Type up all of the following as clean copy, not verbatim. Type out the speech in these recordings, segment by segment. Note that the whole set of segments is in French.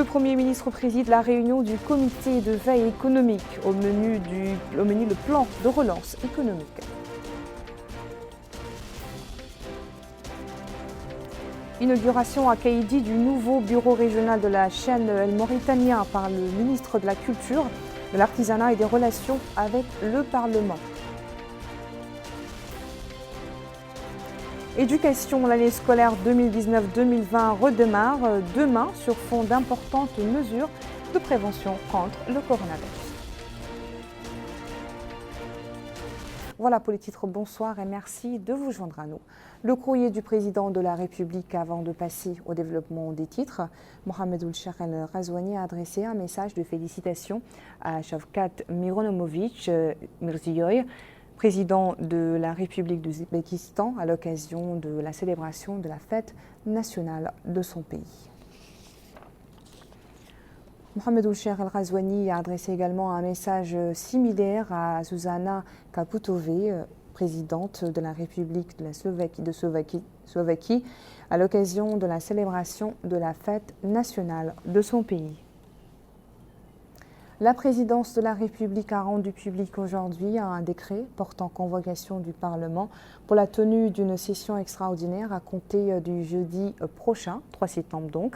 Premier ministre préside la réunion du comité de veille économique. Au menu le plan de relance économique. Inauguration à Kaïdi du nouveau bureau régional de la chaîne El Mauritania par le ministre de la Culture, de l'Artisanat et des Relations avec le Parlement. Éducation, l'année scolaire 2019-2020 redémarre demain sur fond d'importantes mesures de prévention contre le coronavirus. Voilà pour les titres, bonsoir et merci de vous joindre à nous. Le courrier du président de la République avant de passer au développement des titres, Mohamed Ould-Cheikh El-Ghazouani a adressé un message de félicitations à Shavkat Mironomovich Mirziyoyev, président de la République d'Ouzbékistan, à l'occasion de la célébration de la fête nationale de son pays. Mohamed Ould-Cheikh El-Ghazouani a adressé également un message similaire à Zuzana Kaputové, présidente de la République de la Slovaquie, à l'occasion de la célébration de la fête nationale de son pays. La présidence de la République a rendu public aujourd'hui un décret portant convocation du Parlement pour la tenue d'une session extraordinaire à compter du jeudi prochain, 3 septembre donc.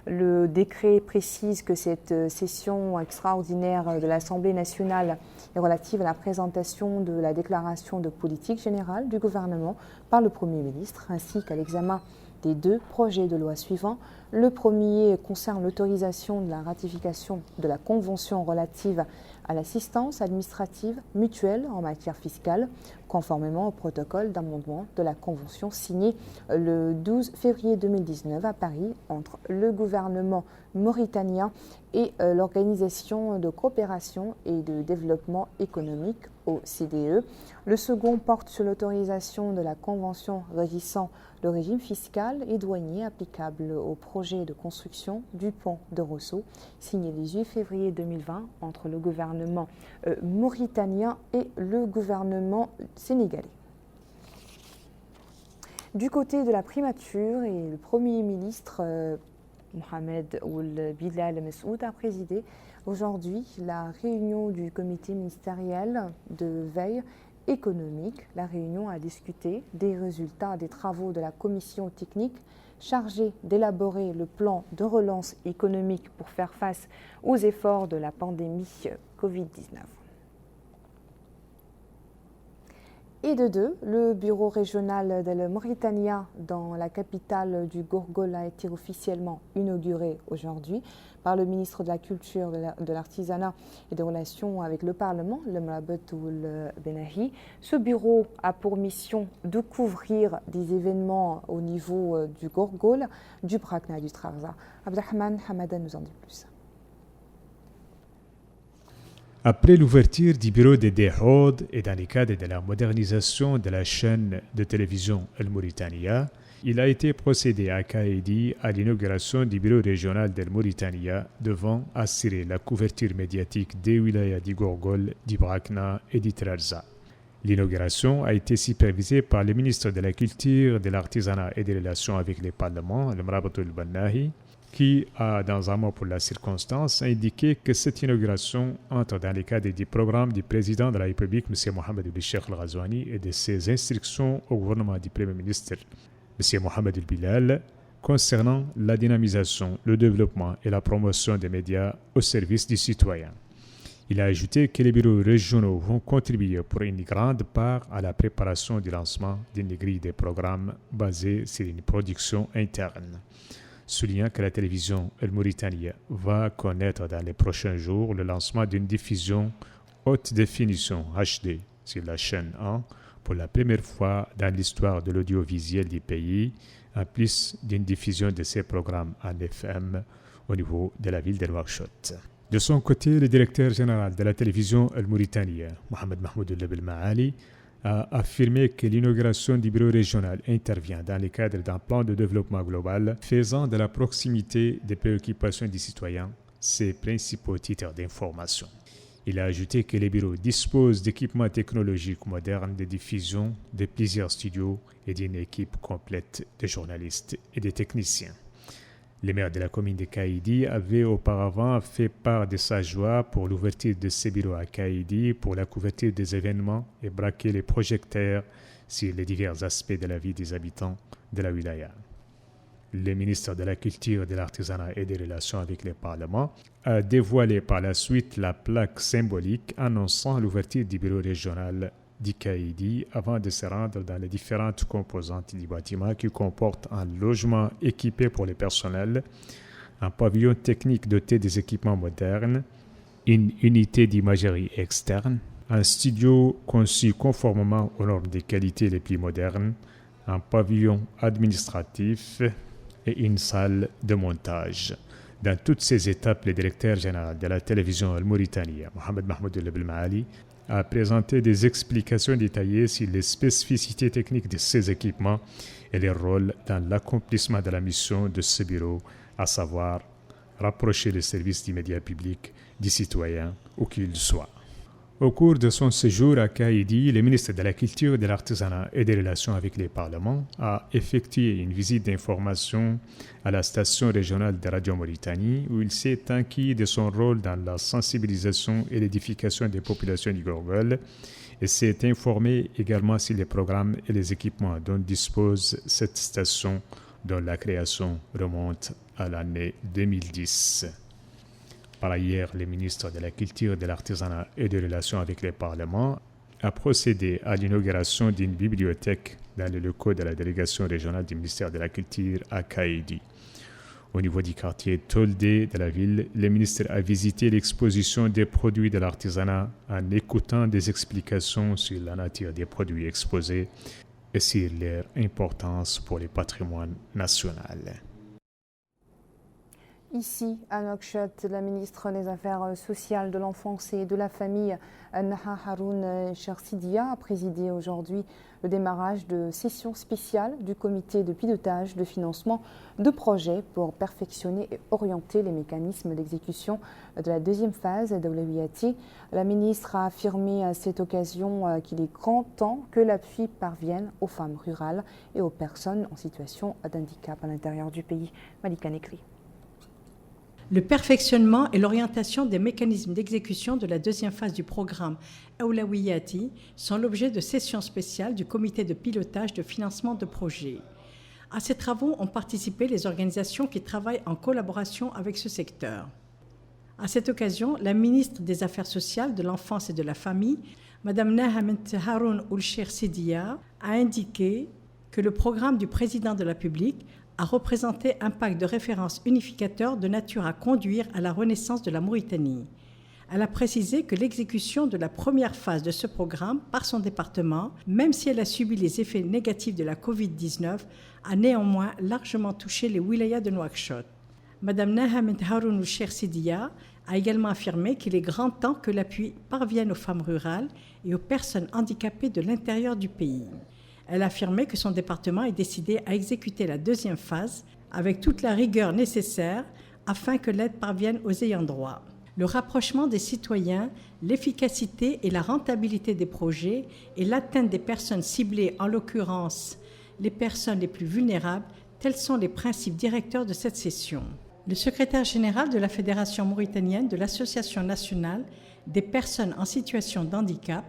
Le décret précise que cette session extraordinaire de l'Assemblée nationale est relative à la présentation de la déclaration de politique générale du gouvernement par le Premier ministre, ainsi qu'à l'examen des 2 projets de loi suivants. Le premier concerne l'autorisation de la ratification de la Convention relative à l'assistance administrative mutuelle en matière fiscale, conformément au protocole d'amendement de la Convention signée le 12 février 2019 à Paris entre le gouvernement mauritanien et l'Organisation de coopération et de développement économique OCDE. Le second porte sur l'autorisation de la Convention régissant le régime fiscal et douanier applicable au projet de construction du pont de Rosso, signé le 18 février 2020 entre le gouvernement mauritanien et le gouvernement sénégalais. Du côté de la primature, et le Premier ministre Mohamed Ould Bilal Messoud a présidé aujourd'hui la réunion du comité ministériel de veille économique. La réunion a discuté des résultats des travaux de la commission technique chargée d'élaborer le plan de relance économique pour faire face aux efforts de la pandémie Covid-19. Et de deux, le bureau régional de la Mauritania dans la capitale du Gorgol a été officiellement inauguré aujourd'hui par le ministre de la Culture, de l'Artisanat et des Relations avec le Parlement, le Mrabetul Benahi. Ce bureau a pour mission de couvrir des événements au niveau du Gorgol, du Brakna et du Trarza. Abdelrahman Hamada nous en dit plus. Après l'ouverture du bureau de Dehoud et dans le cadre de la modernisation de la chaîne de télévision El Mauritania, il a été procédé à Kaïdi à l'inauguration du bureau régional d'El Mauritania devant assurer la couverture médiatique des wilayas du Gorgol, du Brakna et du Trarza. L'inauguration a été supervisée par le ministre de la Culture, de l'Artisanat et des Relations avec le Parlement, le Mrabetul Benahi, qui a, dans un mot pour la circonstance, indiqué que cette inauguration entre dans le cadre du programme du président de la République, M. Mohamed Ould-Cheikh El-Ghazouani, et de ses instructions au gouvernement du Premier ministre, M. Mohamed Ould Bilal, concernant la dynamisation, le développement et la promotion des médias au service du citoyen. Il a ajouté que les bureaux régionaux vont contribuer pour une grande part à la préparation du lancement d'une grille de programmes basée sur une production interne, soulignant que la télévision El Mauritania va connaître dans les prochains jours le lancement d'une diffusion haute définition HD sur la chaîne 1 pour la première fois dans l'histoire de l'audiovisuel du pays, en plus d'une diffusion de ces programmes en FM au niveau de la ville de Nouakchott. De son côté, le directeur général de la télévision El Mauritania, Mohamed Mahmoud El Maali, a affirmé que l'inauguration du bureau régional intervient dans le cadre d'un plan de développement global faisant de la proximité des préoccupations des citoyens ses principaux titres d'information. Il a ajouté que les bureaux disposent d'équipements technologiques modernes de diffusion, de plusieurs studios et d'une équipe complète de journalistes et de techniciens. Le maire de la commune de Kaïdi avait auparavant fait part de sa joie pour l'ouverture de ce bureau à Kaïdi pour la couverture des événements et braquer les projecteurs sur les divers aspects de la vie des habitants de la wilaya. Le ministre de la Culture, de l'Artisanat et des Relations avec le Parlement a dévoilé par la suite la plaque symbolique annonçant l'ouverture du bureau régional d'Ikaïdi avant de se rendre dans les différentes composantes du bâtiment qui comportent un logement équipé pour le personnel, un pavillon technique doté des équipements modernes, une unité d'imagerie externe, un studio conçu conformément aux normes de qualité les plus modernes, un pavillon administratif et une salle de montage. Dans toutes ces étapes, le directeur général de la télévision al-Mauritanie, Mohamed Mahmoud El Belmaali, a présenté des explications détaillées sur les spécificités techniques de ces équipements et leur rôle dans l'accomplissement de la mission de ce bureau, à savoir rapprocher les services du média public du citoyen où qu'il soit. Au cours de son séjour à Kaïdi, le ministre de la Culture, de l'Artisanat et des Relations avec les Parlements a effectué une visite d'information à la station régionale de Radio Mauritanie où il s'est inquiet de son rôle dans la sensibilisation et l'édification des populations du Gorgol et s'est informé également sur les programmes et les équipements dont dispose cette station dont la création remonte à l'année 2010. Par ailleurs, le ministre de la Culture, de l'Artisanat et des Relations avec les Parlements a procédé à l'inauguration d'une bibliothèque dans les locaux de la délégation régionale du ministère de la Culture à Kaïdi. Au niveau du quartier Toldé de la ville, le ministre a visité l'exposition des produits de l'artisanat en écoutant des explications sur la nature des produits exposés et sur leur importance pour le patrimoine national. Ici, à Nouakchott, la ministre des Affaires sociales, de l'enfance et de la famille, Naha Haroun Chersidia, a présidé aujourd'hui le démarrage de sessions spéciales du comité de pilotage de financement de projets pour perfectionner et orienter les mécanismes d'exécution de la deuxième phase d'Awlawiyati. La ministre a affirmé à cette occasion qu'il est grand temps que l'appui parvienne aux femmes rurales et aux personnes en situation d'handicap à l'intérieur du pays. Malika Nekri. Le perfectionnement et l'orientation des mécanismes d'exécution de la deuxième phase du programme Awlawiyati sont l'objet de sessions spéciales du comité de pilotage de financement de projets. À ces travaux ont participé les organisations qui travaillent en collaboration avec ce secteur. À cette occasion, la ministre des Affaires sociales, de l'enfance et de la famille, Mme Naha Haroun Chersidia, a indiqué que le programme du président de la République a représenté un pacte de référence unificateur de nature à conduire à la renaissance de la Mauritanie. Elle a précisé que l'exécution de la première phase de ce programme par son département, même si elle a subi les effets négatifs de la Covid-19, a néanmoins largement touché les wilayas de Nouakchott. Mme Naha Haroun Chersidia a également affirmé qu'il est grand temps que l'appui parvienne aux femmes rurales et aux personnes handicapées de l'intérieur du pays. Elle a affirmé que son département est décidé à exécuter la deuxième phase avec toute la rigueur nécessaire afin que l'aide parvienne aux ayants droit. Le rapprochement des citoyens, l'efficacité et la rentabilité des projets et l'atteinte des personnes ciblées, en l'occurrence les personnes les plus vulnérables, tels sont les principes directeurs de cette session. Le secrétaire général de la Fédération mauritanienne de l'Association nationale des personnes en situation de handicap,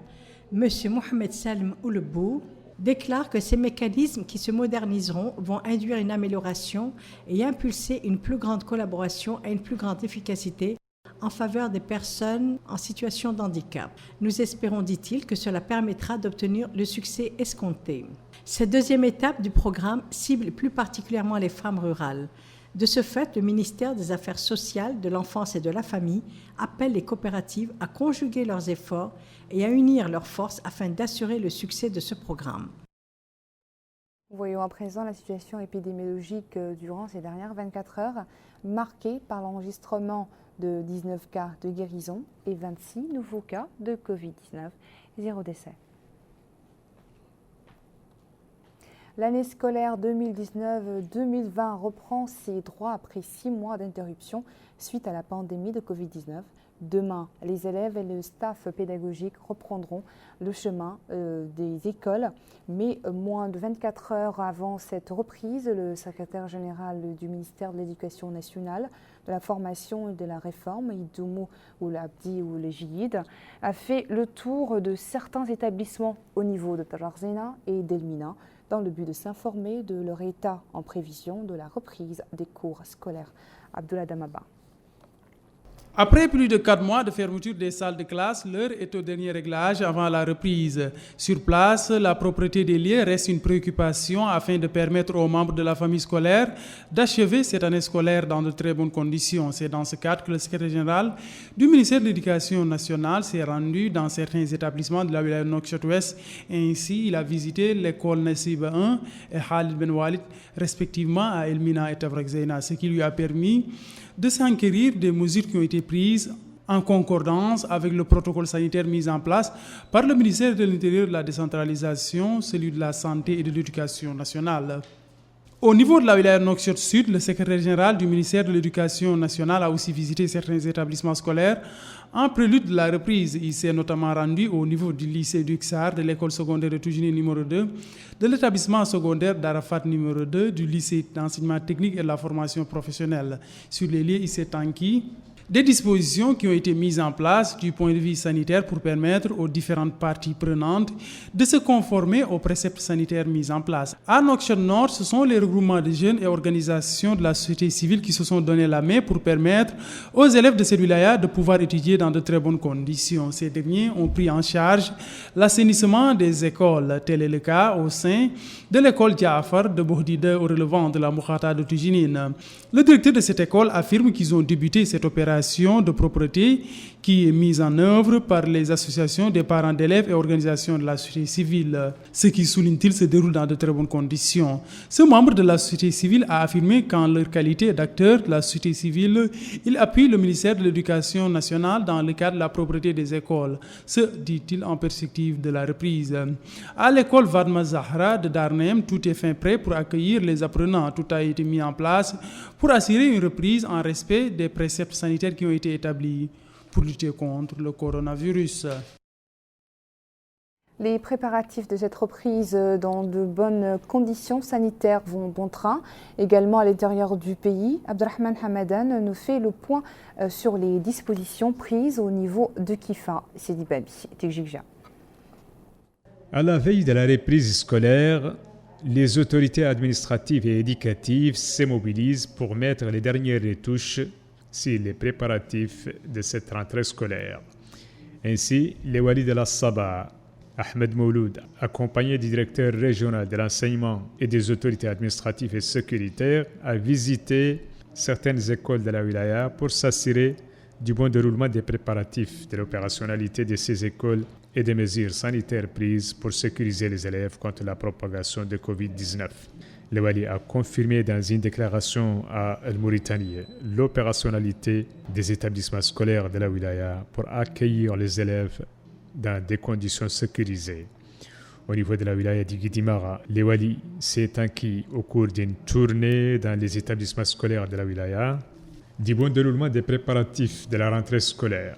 M. Mohamed Salim Oulebou, déclare que ces mécanismes qui se moderniseront vont induire une amélioration et impulser une plus grande collaboration et une plus grande efficacité en faveur des personnes en situation de handicap. Nous espérons, dit-il, que cela permettra d'obtenir le succès escompté. Cette deuxième étape du programme cible plus particulièrement les femmes rurales. De ce fait, le ministère des Affaires sociales, de l'enfance et de la famille appelle les coopératives à conjuguer leurs efforts et à unir leurs forces afin d'assurer le succès de ce programme. Voyons à présent la situation épidémiologique durant ces dernières 24 heures, marquée par l'enregistrement de 19 cas de guérison et 26 nouveaux cas de Covid-19, 0 décès. L'année scolaire 2019-2020 reprend ses droits après 6 mois d'interruption. suite à la pandémie de Covid-19. Demain, les élèves et le staff pédagogique reprendront le chemin des écoles, mais moins de 24 heures avant cette reprise, le secrétaire général du ministère de l'Éducation nationale, de la formation et de la réforme, Idoumo Oulabdi ou le Jiyid, a fait le tour de certains établissements au niveau de Tajarzena et d'Elmina dans le but de s'informer de leur état en prévision de la reprise des cours scolaires. Abdullah Damaba. Après plus de 4 mois de fermeture des salles de classe, l'heure est au dernier réglage avant la reprise. Sur place, la propreté des lieux reste une préoccupation afin de permettre aux membres de la famille scolaire d'achever cette année scolaire dans de très bonnes conditions. C'est dans ce cadre que le secrétaire général du ministère de l'Éducation nationale s'est rendu dans certains établissements de la wilaya Nouakchott-Ouest. Ainsi, il a visité l'école Nassib 1 et Khalid Ben Walid, respectivement à Elmina et Tafrak Zeyna, ce qui lui a permis de s'enquérir des mesures qui ont été prises en concordance avec le protocole sanitaire mis en place par le ministère de l'Intérieur, de la décentralisation, celui de la santé et de l'éducation nationale. Au niveau de la wilaya Nouakchott Sud, le secrétaire général du ministère de l'Éducation nationale a aussi visité certains établissements scolaires en prélude de la reprise. Il s'est notamment rendu au niveau du lycée du Xar, de l'école secondaire de Toujini numéro 2, de l'établissement secondaire d'Arafat numéro 2, du lycée d'enseignement technique et de la formation professionnelle. Sur les lieux, il s'est enquis des dispositions qui ont été mises en place du point de vue sanitaire pour permettre aux différentes parties prenantes de se conformer aux préceptes sanitaires mis en place. À Nouakchott Nord, ce sont les regroupements de jeunes et organisations de la société civile qui se sont donné la main pour permettre aux élèves de cette wilaya de pouvoir étudier dans de très bonnes conditions. Ces derniers ont pris en charge l'assainissement des écoles. Tel est le cas au sein de l'école Diafar de Bohdida au relevant de la Moukhata de Tujinine. Le directeur de cette école affirme qu'ils ont débuté cette opération de propreté qui est mise en œuvre par les associations des parents d'élèves et organisations de la société civile. Ce qui, souligne-t-il, se déroule dans de très bonnes conditions. Ce membre de la société civile a affirmé qu'en leur qualité d'acteur de la société civile, il appuie le ministère de l'Éducation nationale dans le cadre de la propreté des écoles. Ce, dit-il, en perspective de la reprise. À l'école Vadma Zahra de Darnem, tout est fin prêt pour accueillir les apprenants. Tout a été mis en place pour assurer une reprise en respect des préceptes sanitaires qui ont été établis pour lutter contre le coronavirus. Les préparatifs de cette reprise dans de bonnes conditions sanitaires vont bon train. Également à l'intérieur du pays, Abdelrahman Hamadan nous fait le point sur les dispositions prises au niveau de Kifa. Sidi Babi, Tijigja. À la veille de la reprise scolaire, les autorités administratives et éducatives se mobilisent pour mettre les dernières retouches sur les préparatifs de cette rentrée scolaire. Ainsi, le wali de la Saba, Ahmed Mouloud, accompagné du directeur régional de l'enseignement et des autorités administratives et sécuritaires, a visité certaines écoles de la wilaya pour s'assurer du bon déroulement des préparatifs, de l'opérationnalité de ces écoles et des mesures sanitaires prises pour sécuriser les élèves contre la propagation de Covid-19. Le Wali a confirmé dans une déclaration à El Mauritanie l'opérationnalité des établissements scolaires de la wilaya pour accueillir les élèves dans des conditions sécurisées. Au niveau de la wilaya de Guidimara, le Wali s'est acquis au cours d'une tournée dans les établissements scolaires de la wilaya du bon déroulement des préparatifs de la rentrée scolaire.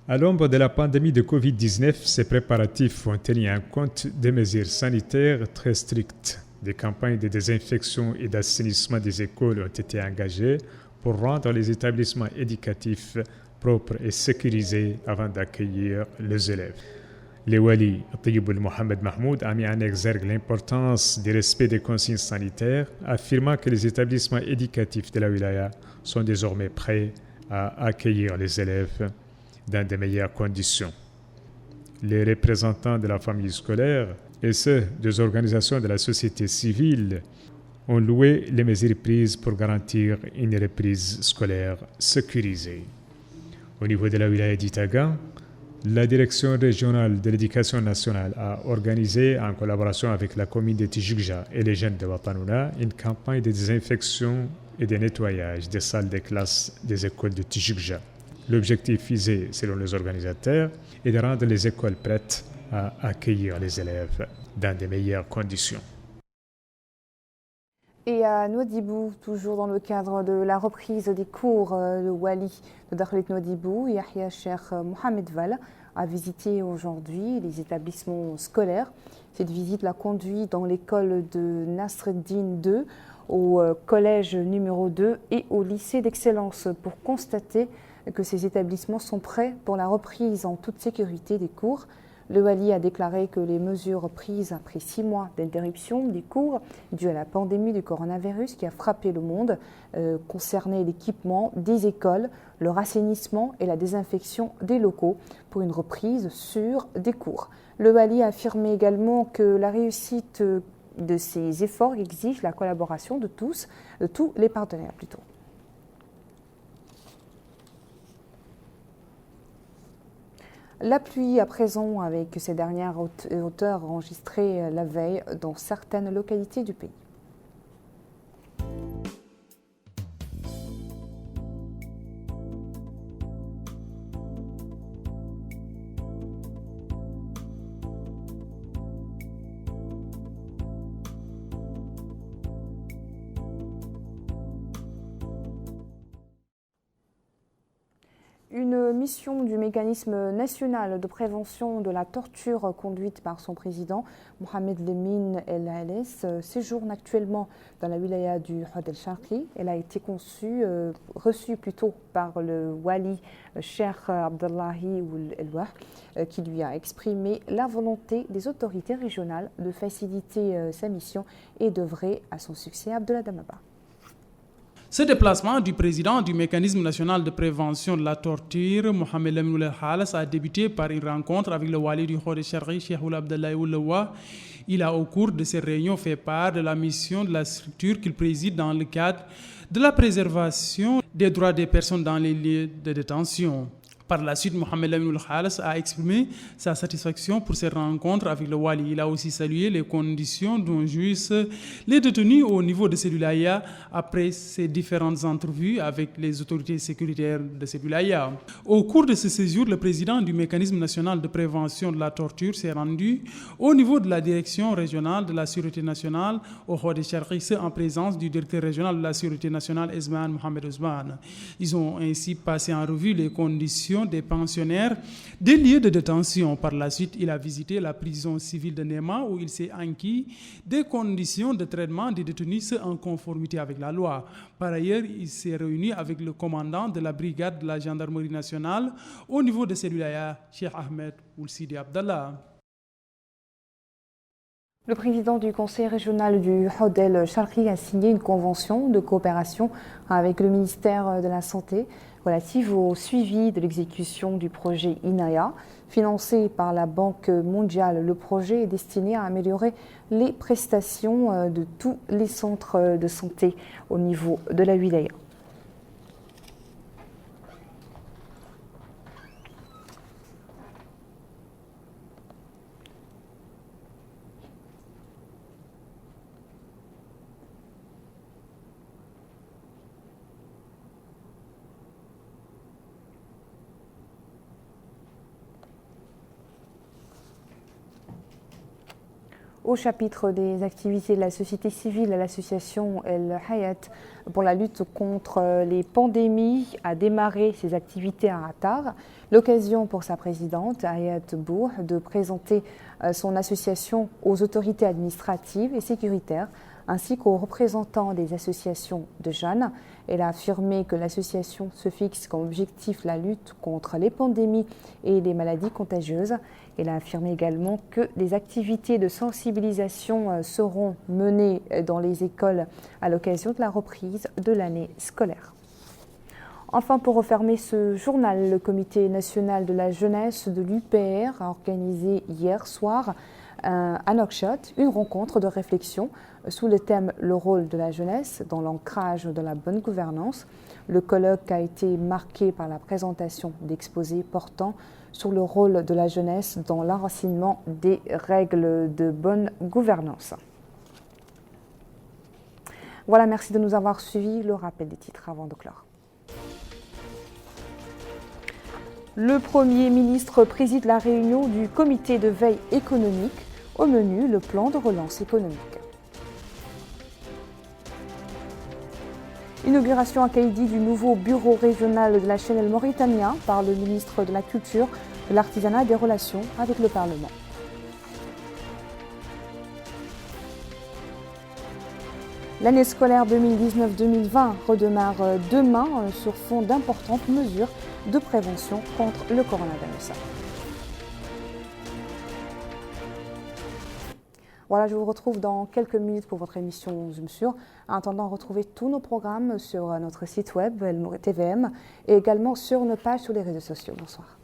À l'ombre de la pandémie de Covid-19, ces préparatifs ont tenu en compte des mesures sanitaires très strictes. Des campagnes de désinfection et d'assainissement des écoles ont été engagées pour rendre les établissements éducatifs propres et sécurisés avant d'accueillir les élèves. Le Wali Tayyib Mohamed Mahmoud a mis en exergue l'importance du respect des consignes sanitaires, affirmant que les établissements éducatifs de la wilaya sont désormais prêts à accueillir les élèves dans de meilleures conditions. Les représentants de la famille scolaire et ceux des organisations de la société civile ont loué les mesures prises pour garantir une reprise scolaire sécurisée. Au niveau de la wilaya d'Itaga, la direction régionale de l'éducation nationale a organisé, en collaboration avec la commune de Tijigja et les jeunes de Watanouna, une campagne de désinfection et de nettoyage des salles de classe des écoles de Tijigja. L'objectif visé, selon les organisateurs, est de rendre les écoles prêtes à accueillir les élèves dans de meilleures conditions. Et à Nouadhibou, toujours dans le cadre de la reprise des cours, le wali de Dakhlet Nouadhibou, Yahya Cheikh Mohamed Val, a visité aujourd'hui les établissements scolaires. Cette visite l'a conduit dans l'école de Nasreddin II, au collège numéro 2 et au lycée d'excellence pour constater que ces établissements sont prêts pour la reprise en toute sécurité des cours. Le wali a déclaré que les mesures prises après 6 mois d'interruption des cours dues à la pandémie du coronavirus qui a frappé le monde concernaient l'équipement des écoles, leur assainissement et la désinfection des locaux pour une reprise sûre des cours. Le wali a affirmé également que la réussite de ces efforts exige la collaboration de tous les partenaires plutôt. La pluie à présent avec ces dernières hauteurs enregistrées la veille dans certaines localités du pays. Une mission du mécanisme national de prévention de la torture conduite par son président, Mohamed Lemine El Hales, séjourne actuellement dans la wilaya du Hod El Sharqi. Elle a été reçue plutôt par le wali Cheikh Abdullahi Ould El Wah, qui lui a exprimé la volonté des autorités régionales de faciliter sa mission et d'œuvrer à son succès. Abdullah Damaba. Ce déplacement du président du mécanisme national de prévention de la torture, Mohamed Lemine El Hales, a débuté par une rencontre avec le wali du Hod El Sharqi, Cheikh Abdullahi Ould El Wah. Il a au cours de ces réunions fait part de la mission de la structure qu'il préside dans le cadre de la préservation des droits des personnes dans les lieux de détention. Par la suite, Mohamed Lemine El Hales a exprimé sa satisfaction pour ces rencontres avec le wali. Il a aussi salué les conditions dont jouissent les détenus au niveau de ces wilayas après ces différentes entrevues avec les autorités sécuritaires de ces wilayas. Au cours de ce séjour, le président du mécanisme national de prévention de la torture s'est rendu au niveau de la direction régionale de la sécurité nationale au Hod El Sharqi en présence du directeur régional de la sécurité nationale, Ousmane Mohamed Ousmane. Ils ont ainsi passé en revue les conditions des pensionnaires des lieux de détention. Par la suite, il a visité la prison civile de Néma où il s'est enquis des conditions de traitement des détenus en conformité avec la loi. Par ailleurs, il s'est réuni avec le commandant de la brigade de la gendarmerie nationale au niveau de celui-là, Cheikh Ahmed Ould Sidi Abdallah. Le président du conseil régional du Hod El Sharqi a signé une convention de coopération avec le ministère de la Santé relative au suivi de l'exécution du projet INAIA. Financé par la Banque mondiale, le projet est destiné à améliorer les prestations de tous les centres de santé au niveau de la wilaya. Au chapitre des activités de la société civile, l'association El Hayat pour la lutte contre les pandémies a démarré ses activités à Rattar. L'occasion pour sa présidente, Hayat Bour, de présenter son association aux autorités administratives et sécuritaires ainsi qu'aux représentants des associations de jeunes. Elle a affirmé que l'association se fixe comme objectif la lutte contre les pandémies et les maladies contagieuses. Elle a affirmé également que des activités de sensibilisation seront menées dans les écoles à l'occasion de la reprise de l'année scolaire. Enfin, pour refermer ce journal, le Comité national de la jeunesse de l'UPR a organisé hier soir à Nouakchott une rencontre de réflexion sous le thème « Le rôle de la jeunesse dans l'ancrage de la bonne gouvernance ». Le colloque a été marqué par la présentation d'exposés portant sur le rôle de la jeunesse dans l'enracinement des règles de bonne gouvernance. Voilà, merci de nous avoir suivis. Le rappel des titres avant de clore. Le Premier ministre préside la réunion du comité de veille économique. Au menu, le plan de relance économique. Inauguration à Kaïdi du nouveau bureau régional de la chaîne El Mauritania par le ministre de la Culture, de l'Artisanat et des Relations avec le Parlement. L'année scolaire 2019-2020 redémarre demain sur fond d'importantes mesures de prévention contre le coronavirus. Voilà, je vous retrouve dans quelques minutes pour votre émission Zoom sur. En attendant, retrouvez tous nos programmes sur notre site web, El Mouri TVM, et également sur nos pages sur les réseaux sociaux. Bonsoir.